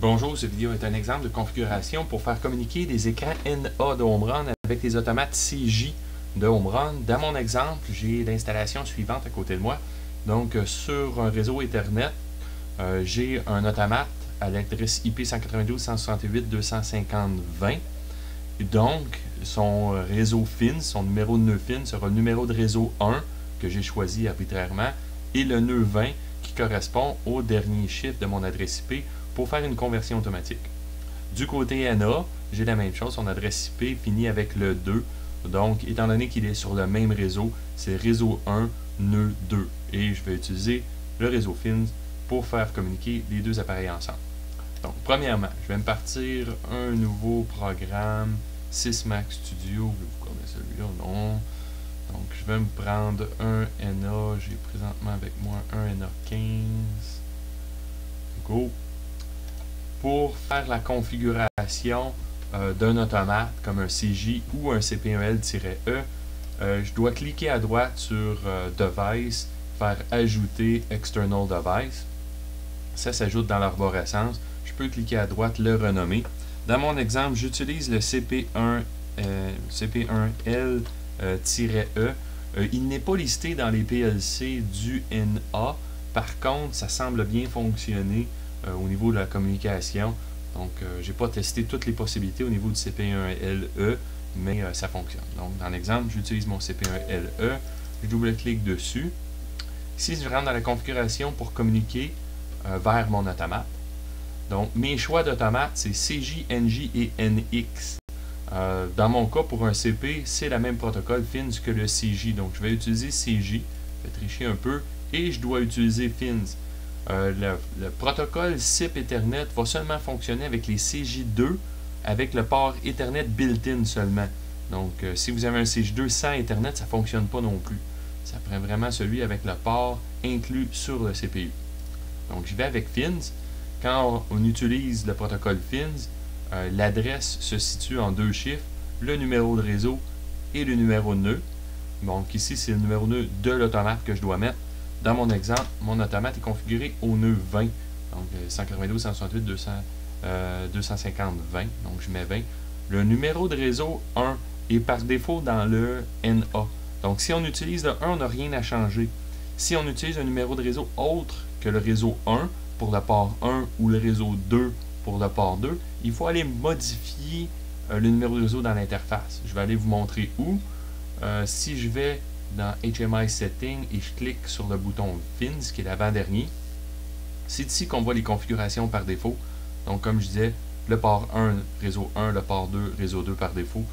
Bonjour, cette vidéo est un exemple de configuration pour faire communiquer des écrans NA de Home Run avec les automates CJ de Home Run. Dans mon exemple, j'ai l'installation suivante à côté de moi. Donc, sur un réseau Ethernet, j'ai un automate à l'adresse IP 192.168.250.20. Donc, son réseau FIN, son numéro de nœud FIN sera le numéro de réseau 1 que j'ai choisi arbitrairement et le nœud 20 qui correspond au dernier chiffre de mon adresse IP pour faire une conversion automatique. Du côté NA, j'ai la même chose, son adresse IP finit avec le 2. Donc, étant donné qu'il est sur le même réseau, c'est réseau 1, nœud 2. Et je vais utiliser le réseau FIN pour faire communiquer les deux appareils ensemble. Donc, premièrement, je vais me partir un nouveau programme, Sysmax Studio. Vous connaissez celui-là? Non. Donc, je vais me prendre un NA. J'ai présentement avec moi un NA 15. Go. Pour faire la configuration d'un automate comme un CJ ou un CP1L-E, je dois cliquer à droite sur Device, faire Ajouter External Device. Ça s'ajoute dans l'arborescence. Je peux cliquer à droite, le renommer. Dans mon exemple, j'utilise le CP1L-E. Il n'est pas listé dans les PLC du NA. Par contre, ça semble bien fonctionner au niveau de la communication. Donc, j'ai pas testé toutes les possibilités au niveau du CP1L-E, mais ça fonctionne. Donc, dans l'exemple, j'utilise mon CP1L-E. Je double-clique dessus. Ici, je rentre dans la configuration pour communiquer vers mon automate. Donc, mes choix d'automate, c'est CJ, NJ et NX. Dans mon cas, pour un CP, c'est la même protocole FINS que le CJ. Donc, je vais utiliser CJ. Je vais tricher un peu. Et je dois utiliser FINS. Le protocole SIP Ethernet va seulement fonctionner avec les CJ2 avec le port Ethernet built-in seulement. Donc, si vous avez un CJ2 sans Ethernet, ça ne fonctionne pas non plus. Ça prend vraiment celui avec le port inclus sur le CPU. Donc, je vais avec FINS. Quand on utilise le protocole FINS, l'adresse se situe en deux chiffres, le numéro de réseau et le numéro de nœud. Donc, ici, c'est le numéro de nœud de l'automate que je dois mettre. Dans mon exemple, mon automate est configuré au nœud 20. Donc, 192.168.250.20. Donc, je mets 20. Le numéro de réseau 1 est par défaut dans le NA. Donc, si on utilise le 1, on n'a rien à changer. Si on utilise un numéro de réseau autre que le réseau 1 pour le port 1 ou le réseau 2 pour le port 2, il faut aller modifier le numéro de réseau dans l'interface. Je vais aller vous montrer où. Si je vais dans HMI Setting et je clique sur le bouton FINS qui est l'avant-dernier, c'est ici qu'on voit les configurations par défaut. Donc, comme je disais, le port 1, réseau 1, le port 2, réseau 2 par défaut.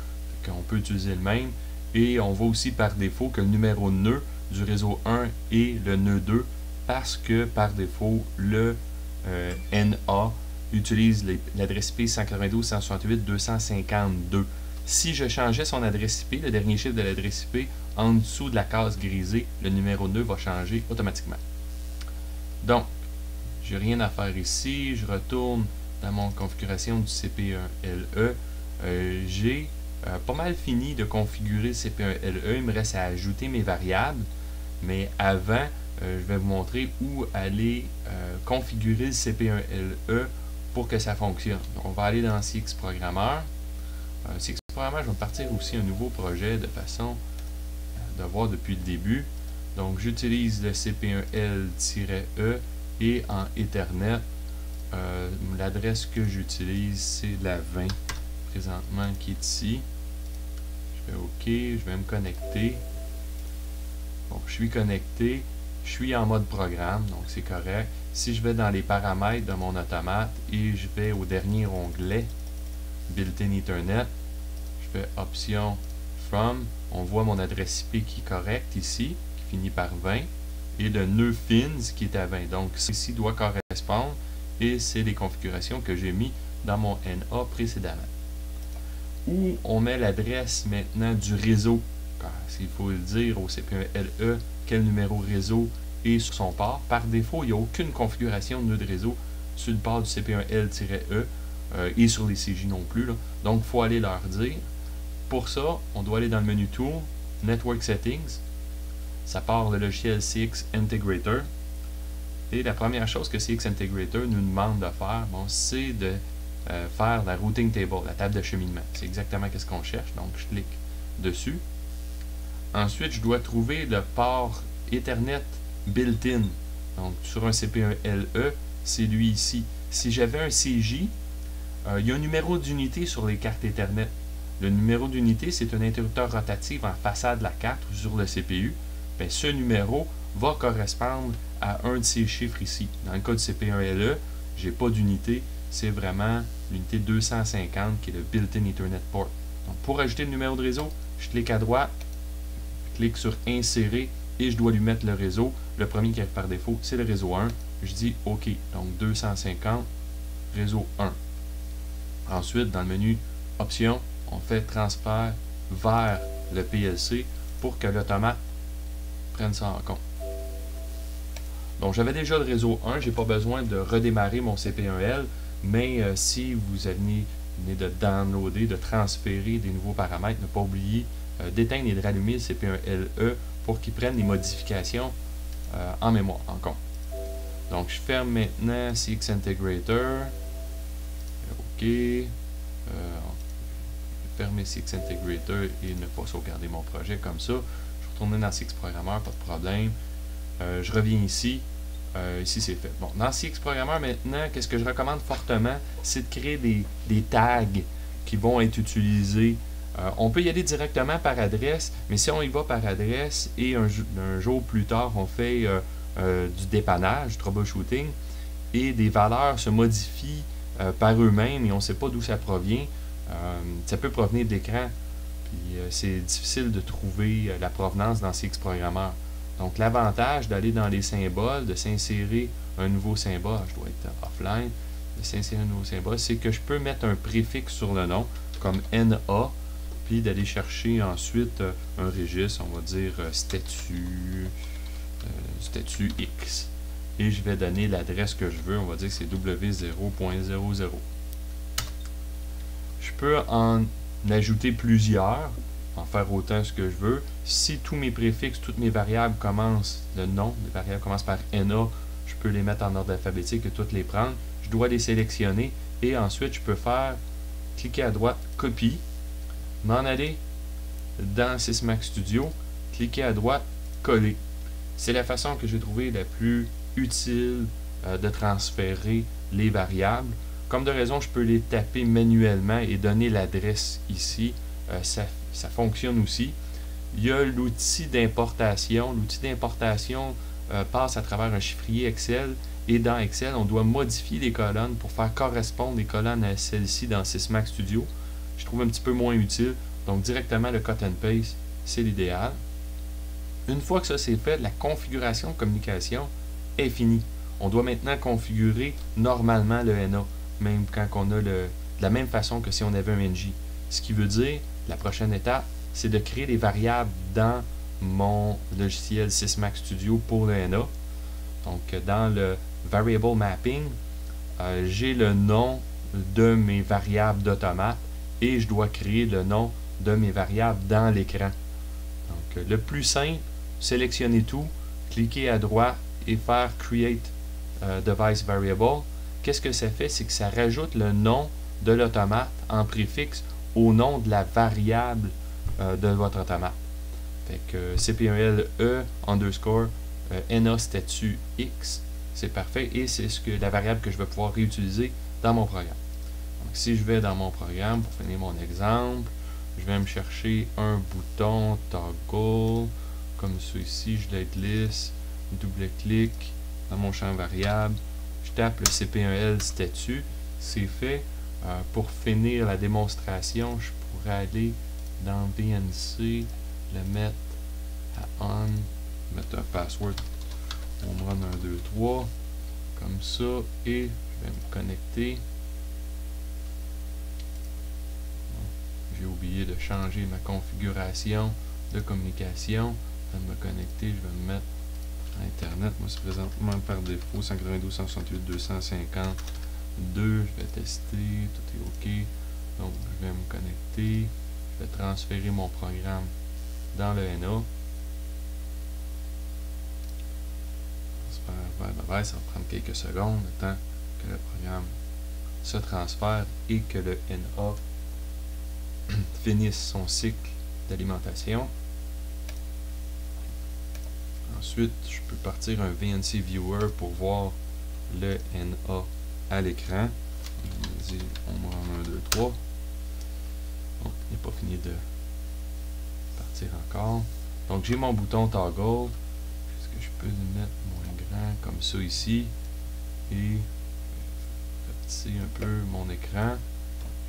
On peut utiliser le même. Et on voit aussi par défaut que le numéro de nœud du réseau 1 est le nœud 2 parce que par défaut, le NA utilise l'adresse IP 192.168.250.2. Si je changeais son adresse IP, le dernier chiffre de l'adresse IP, en dessous de la case grisée, le numéro de nœud va changer automatiquement. Donc, j'ai rien à faire ici. Je retourne dans mon configuration du CP1L-E. J'ai pas mal fini de configurer le CP1L-E. Il me reste à ajouter mes variables. Mais avant, je vais vous montrer où aller configurer le CP1L-E pour que ça fonctionne. Donc, on va aller dans CX Programmeur. CX Programmeur, je vais partir aussi un nouveau projet de façon de voir depuis le début. Donc, j'utilise le CP1L-E et en Ethernet, l'adresse que j'utilise, c'est la 20 présentement qui est ici. Je fais OK, je vais me connecter. Bon, je suis connecté, je suis en mode programme, donc c'est correct. Si je vais dans les paramètres de mon automate et je vais au dernier onglet, Built-in Ethernet, je fais Option From, on voit mon adresse IP qui est correcte ici, qui finit par 20, et le nœud FINS qui est à 20. Donc, ceci doit correspondre, et c'est les configurations que j'ai mis dans mon NA précédemment. Où on met l'adresse maintenant du réseau, s'il faut le dire au CP1L-E, quel numéro réseau est sur son port. Par défaut, il n'y a aucune configuration de nœud de réseau sur le port du CP1L-E et sur les CJ non plus. Là. Donc, il faut aller leur dire. Pour ça, on doit aller dans le menu Tool, Network Settings. Ça part le logiciel CX Integrator. Et la première chose que CX Integrator nous demande de faire, bon, c'est de faire la routing table, la table de cheminement. C'est exactement ce qu'on cherche, donc je clique dessus. Ensuite, je dois trouver le port Ethernet built-in. Donc, sur un CP1LE, c'est lui ici. Si j'avais un CJ, il y a un numéro d'unité sur les cartes Ethernet. Le numéro d'unité, c'est un interrupteur rotatif en façade de la carte ou sur le CPU. Bien, ce numéro va correspondre à un de ces chiffres ici. Dans le cas du CP1LE, je n'ai pas d'unité, c'est vraiment l'unité 250 qui est le built-in Ethernet port. Donc, pour ajouter le numéro de réseau, je clique à droite, je clique sur Insérer et je dois lui mettre le réseau. Le premier qui arrive par défaut, c'est le réseau 1. Je dis OK. Donc 250, réseau 1. Ensuite, dans le menu Options, on fait transfert vers le PLC pour que l'automate prenne ça en compte. Donc j'avais déjà le réseau 1, je n'ai pas besoin de redémarrer mon CP1L, mais si vous venez de downloader, de transférer des nouveaux paramètres, ne pas oublier d'éteindre et de rallumer le CP1LE pour qu'il prenne les modifications en mémoire, en compte. Donc je ferme maintenant CX Integrator. OK. Fermer CX Integrator et ne pas sauvegarder mon projet comme ça. Je vais retourner dans CX Programmer, pas de problème. Je reviens ici. Ici, c'est fait. Bon, dans CX Programmer, maintenant, qu'est-ce que je recommande fortement, c'est de créer des tags qui vont être utilisés. On peut y aller directement par adresse, mais si on y va par adresse et un jour plus tard, on fait du dépannage, du troubleshooting, et des valeurs se modifient par eux-mêmes et on ne sait pas d'où ça provient, ça peut provenir d'écran. Puis c'est difficile de trouver la provenance dans CX Programmer. Donc l'avantage d'aller dans les symboles, de s'insérer un nouveau symbole, je dois être offline, de s'insérer un nouveau symbole, c'est que je peux mettre un préfixe sur le nom, comme NA, puis d'aller chercher ensuite un registre, on va dire statut X. Et je vais donner l'adresse que je veux, on va dire que c'est W0.00. Je peux en ajouter plusieurs, en faire autant ce que je veux. Si tous mes préfixes, toutes mes variables commencent, le nom des variables commencent par NA, je peux les mettre en ordre alphabétique et toutes les prendre. Je dois les sélectionner et ensuite je peux faire, cliquer à droite, copie, m'en aller dans Sysmax Studio, cliquer à droite, coller. C'est la façon que j'ai trouvé la plus utile de transférer les variables. Comme de raison, je peux les taper manuellement et donner l'adresse ici. Ça fonctionne aussi. Il y a l'outil d'importation. L'outil d'importation passe à travers un chiffrier Excel. Et dans Excel, on doit modifier les colonnes pour faire correspondre les colonnes à celles-ci dans Sysmax Studio. Je trouve un petit peu moins utile. Donc directement le cut and paste, c'est l'idéal. Une fois que ça c'est fait, la configuration de communication est finie. On doit maintenant configurer normalement le NA, même quand on a de la même façon que si on avait un NJ. Ce qui veut dire, la prochaine étape, c'est de créer des variables dans mon logiciel Sysmax Studio pour le NA. Donc, dans le Variable Mapping, j'ai le nom de mes variables d'automate et je dois créer le nom de mes variables dans l'écran. Donc, le plus simple, sélectionner tout, cliquer à droite et faire Create Device Variable. Qu'est-ce que ça fait? C'est que ça rajoute le nom de l'automate en préfixe au nom de la variable de votre automate. Fait que CP1LE underscore NA statut X, c'est parfait et c'est la variable que je vais pouvoir réutiliser dans mon programme. Donc si je vais dans mon programme, pour finir mon exemple, je vais me chercher un bouton toggle, comme celui-ci, je l'ai lisse, double-clic dans mon champ variable, je tape le CP1L statut, c'est fait. Pour finir la démonstration, je pourrais aller dans BNC, le mettre à on, mettre un password, on run 1, 2, 3, comme ça, et je vais me connecter. J'ai oublié de changer ma configuration de communication. Je vais me connecter, je vais me mettre à Internet. Moi, c'est présentement par défaut 192.168.252. Je vais tester, tout est OK. Donc, je vais me connecter. Je vais transférer mon programme dans le NA. Transfert bye, ça va prendre quelques secondes, le temps que le programme se transfère et que le NA finisse son cycle d'alimentation. Ensuite, je peux partir un VNC Viewer pour voir le NA à l'écran. On va en 1, 2, 3. Bon, il n'est pas fini de partir encore. Donc, j'ai mon bouton Toggle. Est-ce que je peux le mettre moins grand comme ça ici? Et rapetisser un peu mon écran.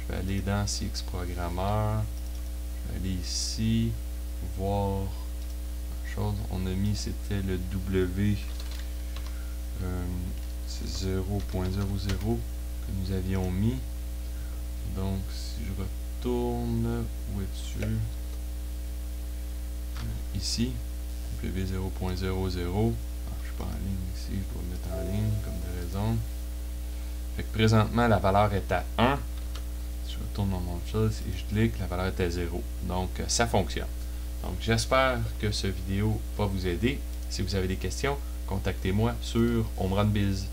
Je vais aller dans CX Programmer. Je vais aller ici, voir chose. On a mis, c'était le W 0.00 que nous avions mis. Donc, si je retourne, où es-tu? Ici, W 0.00. Je ne suis pas en ligne ici, je dois le mettre en ligne comme de raison. Fait que présentement, la valeur est à 1. Si je retourne dans mon chose et je clique, la valeur est à 0. Donc, ça fonctionne. Donc, j'espère que cette vidéo va vous aider. Si vous avez des questions, contactez-moi sur OmronBiz.